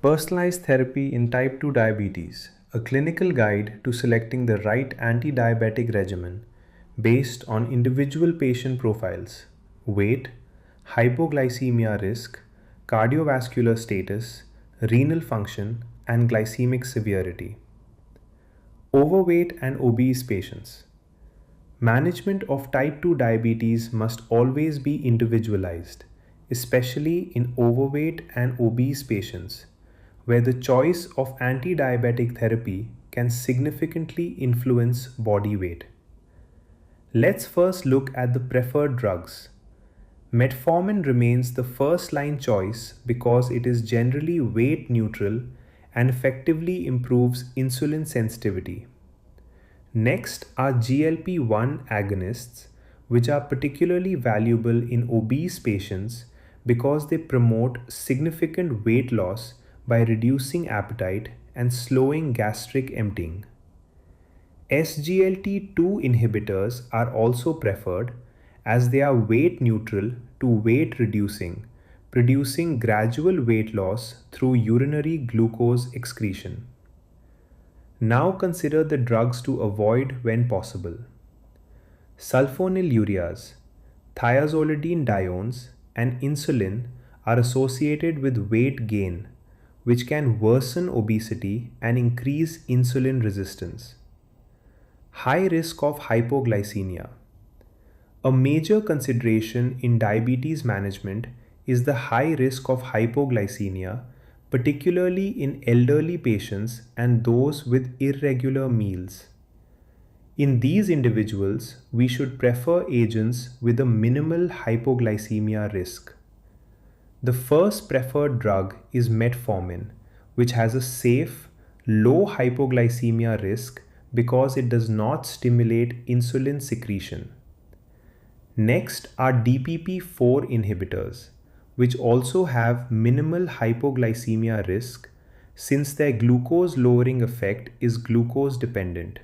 Personalized therapy in type 2 diabetes, a clinical guide to selecting the right anti-diabetic regimen based on individual patient profiles, weight, hypoglycemia risk, cardiovascular status, renal function, and glycemic severity. Overweight and obese patients. Management of type 2 diabetes must always be individualized, especially in overweight and obese patients, where the choice of anti-diabetic therapy can significantly influence body weight. Let's first look at the preferred drugs. Metformin remains the first-line choice because it is generally weight neutral and effectively improves insulin sensitivity. Next are GLP-1 agonists, which are particularly valuable in obese patients because they promote significant weight loss by reducing appetite and slowing gastric emptying. SGLT2 inhibitors are also preferred as they are weight neutral to weight reducing, producing gradual weight loss through urinary glucose excretion. Now consider the drugs to avoid when possible. Sulfonylureas, thiazolidinediones, and insulin are associated with weight gain, which can worsen obesity and increase insulin resistance. High risk of hypoglycemia. A major consideration in diabetes management is the high risk of hypoglycemia, particularly in elderly patients and those with irregular meals. In these individuals, we should prefer agents with a minimal hypoglycemia risk. The first preferred drug is metformin, which has a safe, low hypoglycemia risk because it does not stimulate insulin secretion. Next are DPP-4 inhibitors, which also have minimal hypoglycemia risk since their glucose lowering effect is glucose dependent.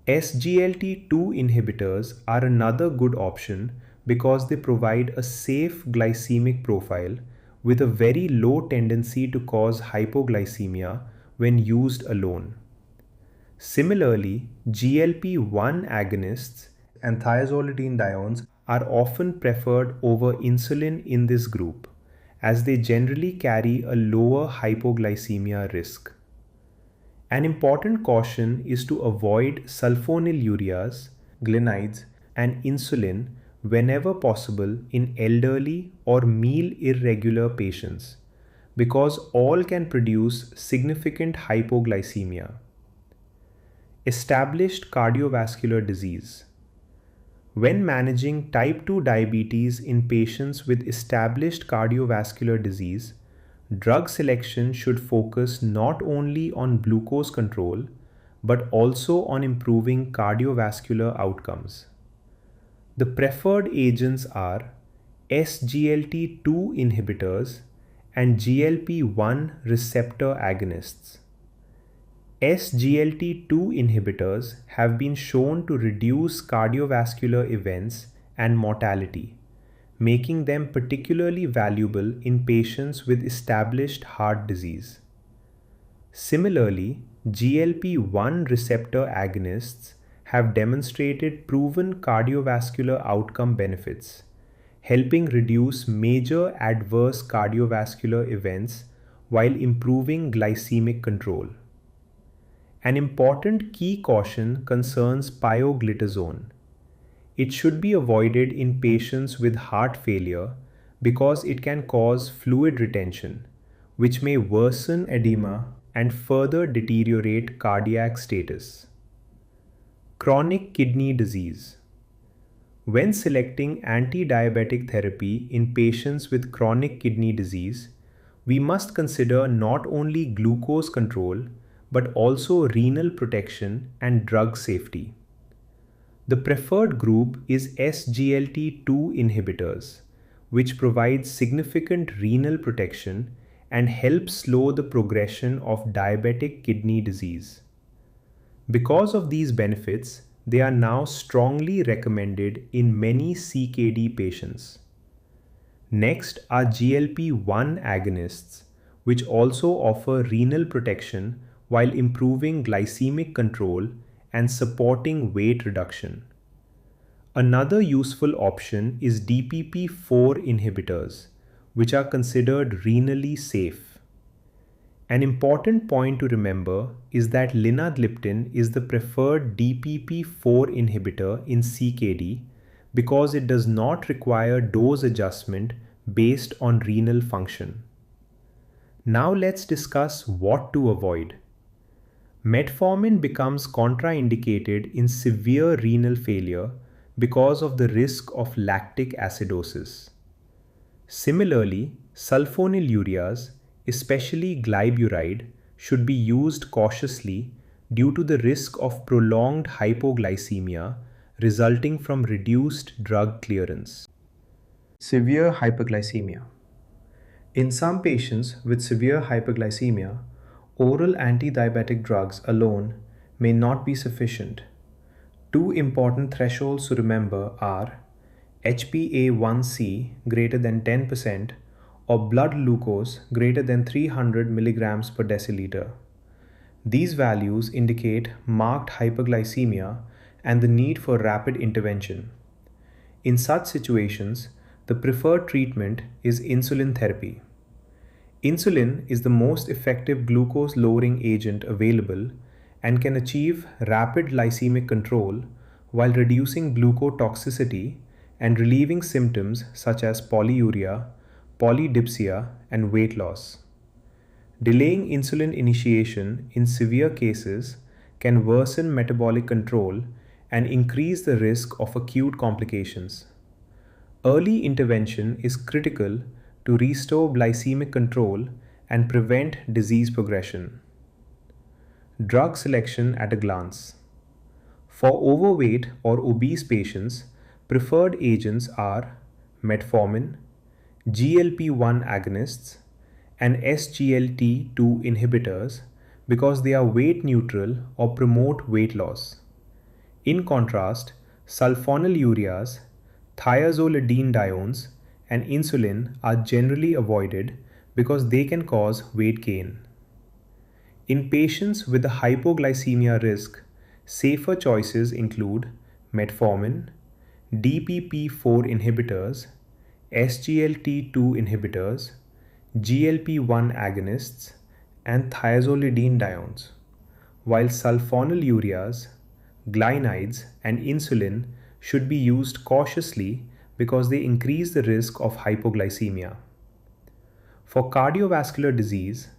SGLT2 inhibitors are another good option because they provide a safe glycemic profile with a very low tendency to cause hypoglycemia when used alone. Similarly, GLP-1 agonists and thiazolidinediones are often preferred over insulin in this group, as they generally carry a lower hypoglycemia risk. An important caution is to avoid sulfonylureas, glinides, and insulin whenever possible in elderly or meal irregular patients, because all can produce significant hypoglycemia. Established cardiovascular disease. When managing type 2 diabetes in patients with established cardiovascular disease, drug selection should focus not only on glucose control, but also on improving cardiovascular outcomes. The preferred agents are SGLT2 inhibitors and GLP-1 receptor agonists. SGLT2 inhibitors have been shown to reduce cardiovascular events and mortality, making them particularly valuable in patients with established heart disease. Similarly, GLP-1 receptor agonists have demonstrated proven cardiovascular outcome benefits, helping reduce major adverse cardiovascular events while improving glycemic control. An important key caution concerns pioglitazone. It should be avoided in patients with heart failure because it can cause fluid retention, which may worsen edema and further deteriorate cardiac status. Chronic kidney disease. When selecting anti-diabetic therapy in patients with chronic kidney disease, we must consider not only glucose control but also renal protection and drug safety. The preferred group is SGLT2 inhibitors, which provide significant renal protection and help slow the progression of diabetic kidney disease. Because of these benefits, they are now strongly recommended in many CKD patients. Next are GLP-1 agonists, which also offer renal protection while improving glycemic control and supporting weight reduction. Another useful option is DPP-4 inhibitors, which are considered renally safe. An important point to remember is that linagliptin is the preferred DPP-4 inhibitor in CKD because it does not require dose adjustment based on renal function. Now let's discuss what to avoid. Metformin becomes contraindicated in severe renal failure because of the risk of lactic acidosis. Similarly, sulfonylureas, especially glyburide, should be used cautiously due to the risk of prolonged hypoglycemia resulting from reduced drug clearance. Severe hyperglycemia. In some patients with severe hyperglycemia, oral antidiabetic drugs alone may not be sufficient. Two important thresholds to remember are HbA1c greater than 10% or blood glucose greater than 300 mg per deciliter. These values indicate marked hyperglycemia and the need for rapid intervention. In such situations, the preferred treatment is insulin therapy. Insulin is the most effective glucose-lowering agent available and can achieve rapid glycemic control while reducing glucotoxicity and relieving symptoms such as polyuria, polydipsia, and weight loss. Delaying insulin initiation in severe cases can worsen metabolic control and increase the risk of acute complications. Early intervention is critical to restore glycemic control and prevent disease progression. Drug selection at a glance. For overweight or obese patients, preferred agents are metformin, GLP-1 agonists, and SGLT2 inhibitors because they are weight neutral or promote weight loss. In contrast, sulfonylureas, thiazolidinediones, and insulin are generally avoided because they can cause weight gain. In patients with a hypoglycemia risk, safer choices include metformin, DPP-4 inhibitors, SGLT2 inhibitors, GLP-1 agonists, and thiazolidinediones, while sulfonylureas, glycides, and insulin should be used cautiously because they increase the risk of hypoglycemia. For cardiovascular disease,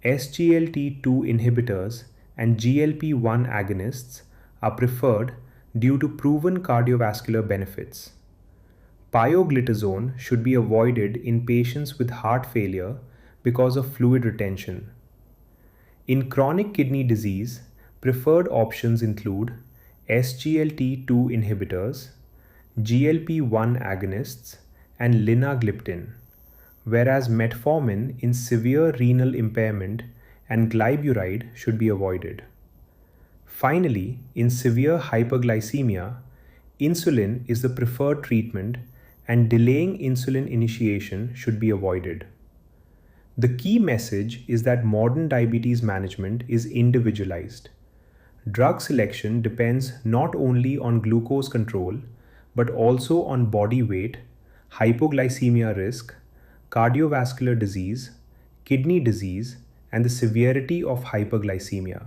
SGLT2 inhibitors and GLP-1 agonists are preferred due to proven cardiovascular benefits. Pioglitazone should be avoided in patients with heart failure because of fluid retention. In chronic kidney disease, preferred options include SGLT2 inhibitors, GLP-1 agonists, and linagliptin, whereas metformin in severe renal impairment and glyburide should be avoided. Finally, in severe hyperglycemia, insulin is the preferred treatment and delaying insulin initiation should be avoided. The key message is that modern diabetes management is individualized. Drug selection depends not only on glucose control, but also on body weight, hypoglycemia risk, cardiovascular disease, kidney disease, and the severity of hyperglycemia.